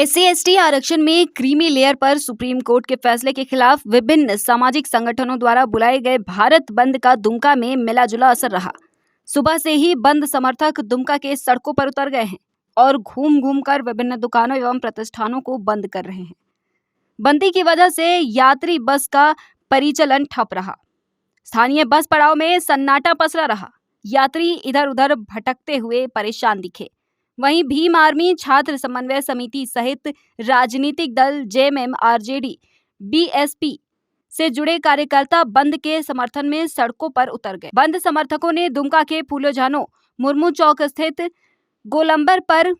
SC/ST आरक्षण में creamy layer पर सुप्रीम कोर्ट के फैसले के खिलाफ विभिन्न सामाजिक संगठनों द्वारा बुलाए गए भारत बंद का दुमका में मिलाजुला असर रहा। सुबह से ही बंद समर्थक दुमका के सड़कों पर उतर गए हैं और घूम घूम कर विभिन्न दुकानों एवं प्रतिष्ठानों को बंद कर रहे हैं। बंदी की वजह से यात्री बस का परिचालन ठप रहा। स्थानीय बस पड़ाव में सन्नाटा पसरा रहा। यात्री इधर उधर भटकते हुए परेशान दिखे। वहीं भीम आर्मी छात्र समन्वय समिति सहित राजनीतिक दल JMM, RJD, BSP से जुड़े कार्यकर्ता बंद के समर्थन में सड़कों पर उतर गए। बंद समर्थकों ने दुमका के फूलो जानो मुर्मू चौक स्थित गोलंबर पर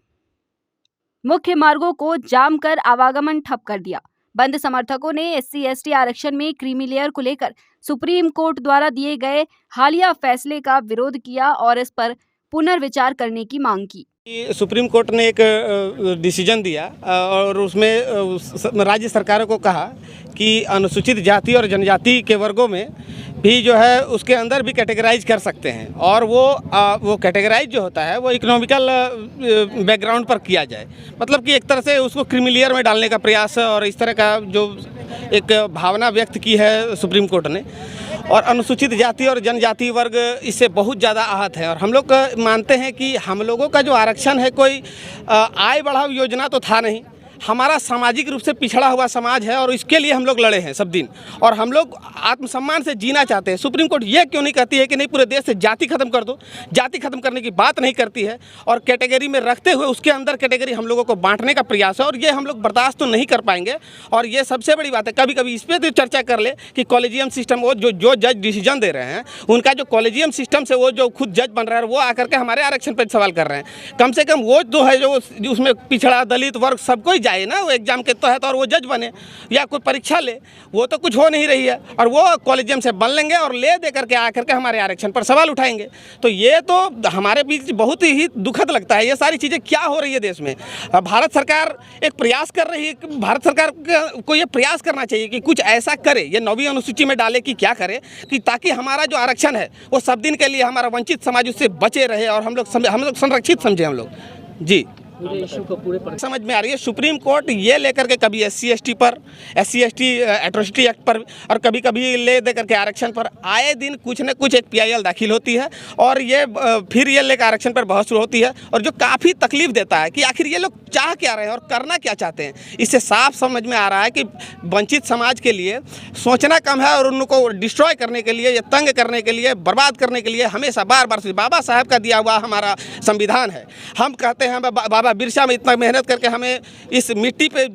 मुख्य मार्गों को जाम कर आवागमन ठप कर दिया। बंद समर्थकों ने SC/ST आरक्षण में क्रीमी लेयर को लेकर सुप्रीम कोर्ट द्वारा दिए गए हालिया फैसले का विरोध किया और इस पर पुनर्विचार करने की मांग की। सुप्रीम कोर्ट ने एक डिसीजन दिया और उसमें राज्य सरकारों को कहा कि अनुसूचित जाति और जनजाति के वर्गों में भी जो है उसके अंदर भी कैटेगराइज कर सकते हैं और वो कैटेगराइज जो होता है वो इकोनॉमिकल बैकग्राउंड पर किया जाए। मतलब कि एक तरह से उसको क्रीमी लेयर में डालने का प्रयास और इस तरह का जो एक भावना व्यक्त की है सुप्रीम कोर्ट ने। और अनुसूचित जाति और जनजाति वर्ग इससे बहुत ज़्यादा आहत है और हम लोग मानते हैं कि हम लोगों का जो आरक्षण है कोई आय बढ़ाओ योजना तो था नहीं। हमारा सामाजिक रूप से पिछड़ा हुआ समाज है और इसके लिए हम लोग लड़े हैं सब दिन और हम लोग आत्मसम्मान से जीना चाहते हैं। सुप्रीम कोर्ट ये क्यों नहीं कहती है कि नहीं पूरे देश से जाति खत्म कर दो? जाति खत्म करने की बात नहीं करती है और कैटेगरी में रखते हुए उसके अंदर कैटेगरी हम लोगों को बांटने का प्रयास है और ये हम लोग बर्दाश्त तो नहीं कर पाएंगे। और ये सबसे बड़ी बात है, कभी कभी इस पर तो चर्चा कर ले कि कॉलेजियम सिस्टम वो जो जज डिसीजन दे रहे हैं उनका जो कॉलेजियम सिस्टम से वो जो खुद जज बन रहा है वो आकर के हमारे आरक्षण पर सवाल कर रहे हैं। कम से कम वो जो है जो उसमें पिछड़ा दलित वर्ग सब कोई जाए ना वो एग्जाम के तहत और वो जज बने या कोई परीक्षा ले, वो तो कुछ हो नहीं रही है और वो कॉलेजियम से बन लेंगे और ले दे करके आकर के हमारे आरक्षण पर सवाल उठाएंगे। तो ये तो हमारे बीच बहुत ही दुखद लगता है। ये सारी चीज़ें क्या हो रही है देश में? भारत सरकार एक प्रयास कर रही है। भारत सरकार को ये प्रयास करना चाहिए कि कुछ ऐसा करे, ये 9वीं अनुसूची में डाले कि क्या करे कि ताकि हमारा जो आरक्षण है वो सब दिन के लिए हमारा वंचित समाज उससे बचे रहे और हम लोग संरक्षित समझे हम लोग। जी, पूरे समझ में आ रही है। सुप्रीम कोर्ट ये लेकर के कभी SC/ST पर, SC/ST एट्रोसिटी एक्ट पर और कभी कभी ले दे करके आरक्षण पर आए दिन कुछ न कुछ एक PIL दाखिल होती है और ये फिर ये लेकर आरक्षण पर बहस शुरू होती है और जो काफ़ी तकलीफ देता है कि आखिर ये लोग चाह क्या रहे हैं और करना क्या चाहते हैं। इससे साफ समझ में आ रहा है कि वंचित समाज के लिए सोचना कम है और उनको डिस्ट्रॉय करने के लिए या तंग करने के लिए, बर्बाद करने के लिए हमेशा बार बार से बाबा साहब का दिया हुआ हमारा संविधान है। हम कहते हैं बाबा बिरसा में इतना मेहनत करके हमें इस मिट्टी पे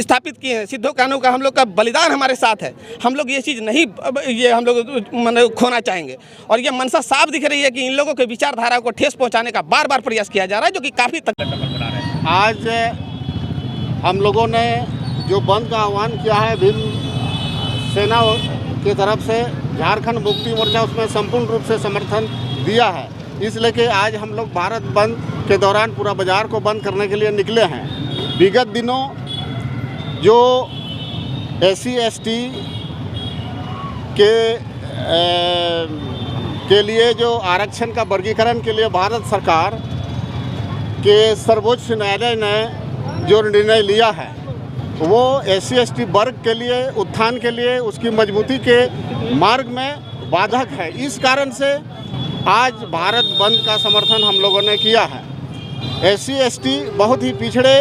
स्थापित किए हैं। सिद्धो कान्हू का हम लोग का बलिदान हमारे साथ है। हम लोग ये चीज़ नहीं ये हम लोग खोना चाहेंगे और ये मनसा साफ दिख रही है कि इन लोगों के विचारधारा को ठेस पहुंचाने का बार बार प्रयास किया जा रहा है, जो कि काफ़ी तकलीफ बना रहा है। आज हम लोगों ने जो बंद का आह्वान किया है भीम सेना की तरफ से, झारखंड मुक्ति मोर्चा उसमें संपूर्ण रूप से समर्थन दिया है। इसलिए कि आज हम लोग भारत बंद के दौरान पूरा बाजार को बंद करने के लिए निकले हैं। विगत दिनों जो SC/ST के लिए जो आरक्षण का वर्गीकरण के लिए भारत सरकार के सर्वोच्च न्यायालय ने जो निर्णय लिया है वो SC/ST वर्ग के लिए, उत्थान के लिए, उसकी मजबूती के मार्ग में बाधक है। इस कारण से आज भारत बंद का समर्थन हम लोगों ने किया है। SC/ST बहुत ही पिछड़े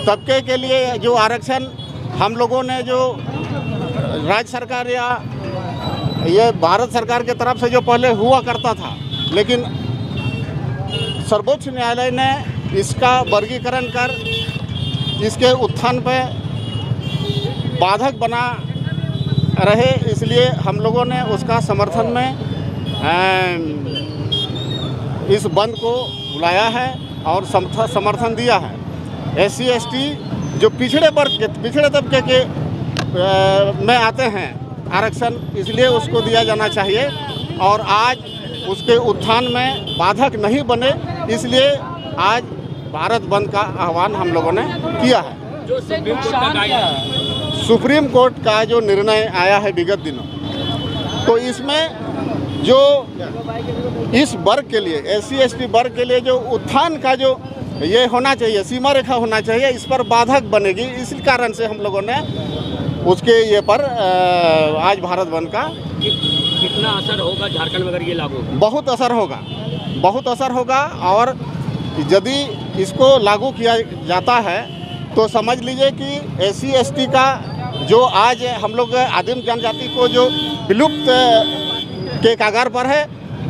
तबके के लिए जो आरक्षण हम लोगों ने जो राज्य सरकार या ये भारत सरकार की तरफ से जो पहले हुआ करता था, लेकिन सर्वोच्च न्यायालय ने इसका वर्गीकरण कर इसके उत्थान पे बाधक बना रहे, इसलिए हम लोगों ने उसका समर्थन में इस बंद को बुलाया है और समर्थन दिया है। SC/ST जो पिछड़े वर्ग के, पिछड़े तबके के में आते हैं आरक्षण, इसलिए उसको दिया जाना चाहिए और आज उसके उत्थान में बाधक नहीं बने, इसलिए आज भारत बंद का आह्वान हम लोगों ने किया है। सुप्रीम कोर्ट का जो निर्णय आया है विगत दिनों, तो इसमें जो इस वर्ग के लिए SC/ST वर्ग के लिए जो उत्थान का जो ये होना चाहिए, सीमा रेखा होना चाहिए, इस पर बाधक बनेगी। इसी कारण से हम लोगों ने उसके ये पर आज भारत बंद का कितना असर होगा झारखंड में अगर ये लागू होगा? बहुत असर होगा, बहुत असर होगा। और यदि इसको लागू किया जाता है तो समझ लीजिए कि SC ST का जो आज हम लोग आदिम जनजाति को जो विलुप्त के कगार पर है,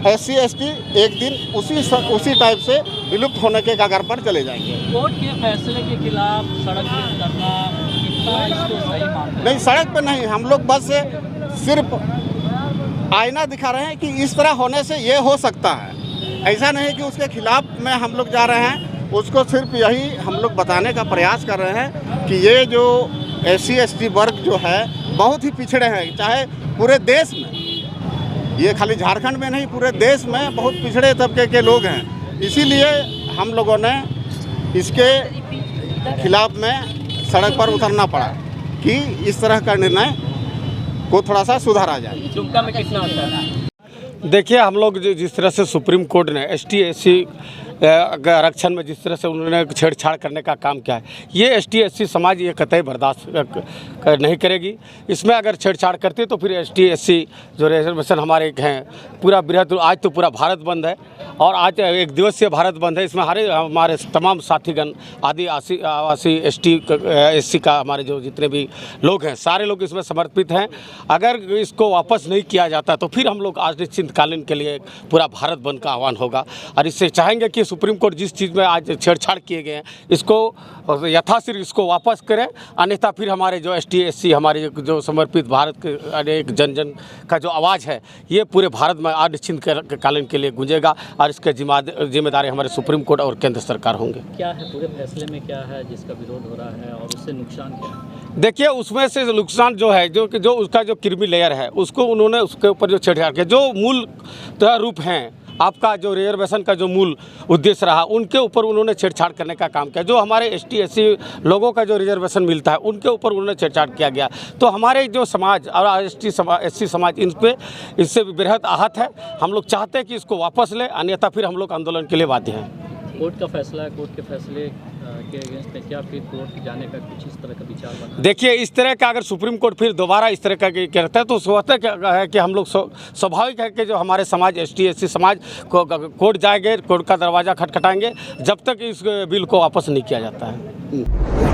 SC ST एक दिन उसी टाइप से विलुप्त होने के कगार पर चले जाएंगे। कोर्ट के फैसले के खिलाफ सड़क पर करना कितना इसको सही मानते हैं? नहीं, सड़क पर नहीं, हम लोग बस सिर्फ आईना दिखा रहे हैं कि इस तरह होने से ये हो सकता है। ऐसा नहीं कि उसके खिलाफ में हम लोग जा रहे हैं, उसको सिर्फ यही हम लोग बताने का प्रयास कर रहे हैं कि ये जो SC ST वर्ग जो है बहुत ही पिछड़े हैं, चाहे पूरे देश में, ये खाली झारखंड में नहीं पूरे देश में बहुत पिछड़े तबके के लोग हैं। इसीलिए हम लोगों ने इसके खिलाफ में सड़क पर उतरना पड़ा कि इस तरह का निर्णय को थोड़ा सा सुधारा जाए। दुमका में कितना असर है? देखिए, हम लोग जिस तरह से सुप्रीम कोर्ट ने ST SC आरक्षण में जिस तरह से उन्होंने छेड़छाड़ करने का काम किया है, ये ST SC समाज ये कतई बर्दाश्त नहीं करेगी। इसमें अगर छेड़छाड़ करती है तो फिर ST SC जो रिजर्वेशन हमारे हैं पूरा बृहद, आज तो पूरा भारत बंद है और आज एक दिवसीय भारत बंद है। इसमें हमारे तमाम साथीगण आदिवासी ST SC का हमारे जो जितने भी लोग हैं सारे लोग इसमें समर्पित हैं। अगर इसको वापस नहीं किया जाता तो फिर हम लोग अनिश्चितकालीन के लिए पूरा भारत बंद का आह्वान होगा और इससे चाहेंगे कि सुप्रीम कोर्ट जिस चीज़ में आज छेड़छाड़ किए गए हैं इसको यथाशीघ्र इसको वापस करें, अन्यथा फिर हमारे जो ST SC हमारे जो समर्पित भारत के अनेक जन का जो आवाज़ है ये पूरे भारत में अनिश्चितकालीन के लिए गूंजेगा और इसके जिम्मेदारी हमारे सुप्रीम कोर्ट और केंद्र सरकार होंगे। क्या है पूरे फैसले में, क्या है जिसका विरोध हो रहा है और उससे नुकसान क्या है? देखिए, उसमें से नुकसान जो है जो उसका जो क्रीमी लेयर है उसको उन्होंने उसके ऊपर जो छेड़छाड़ किया, जो मूल रूप हैं आपका जो रिजर्वेशन का जो मूल उद्देश्य रहा उनके ऊपर उन्होंने छेड़छाड़ करने का काम किया। जो हमारे ST SC लोगों का जो रिजर्वेशन मिलता है उनके ऊपर उन्होंने छेड़छाड़ किया गया। तो हमारे जो समाज और ST SC समाज इससे बेहद आहत है। हम लोग चाहते हैं कि इसको वापस लें, अन्यथा फिर हम लोग आंदोलन के लिए बाध्य हैं। कोर्ट का फैसला है, कोर्ट के फैसले के अगेंस्ट में क्या फिर कोर्ट जाने का कुछ इस तरह का विचार बना? देखिए, इस तरह का अगर सुप्रीम कोर्ट फिर दोबारा इस तरह का करता है तो सोचते है कि हम लोग स्वाभाविक है कि जो हमारे समाज ST SC समाज को कोर्ट जाएंगे, कोर्ट का दरवाज़ा खटखटाएंगे जब तक इस बिल को वापस नहीं किया जाता है।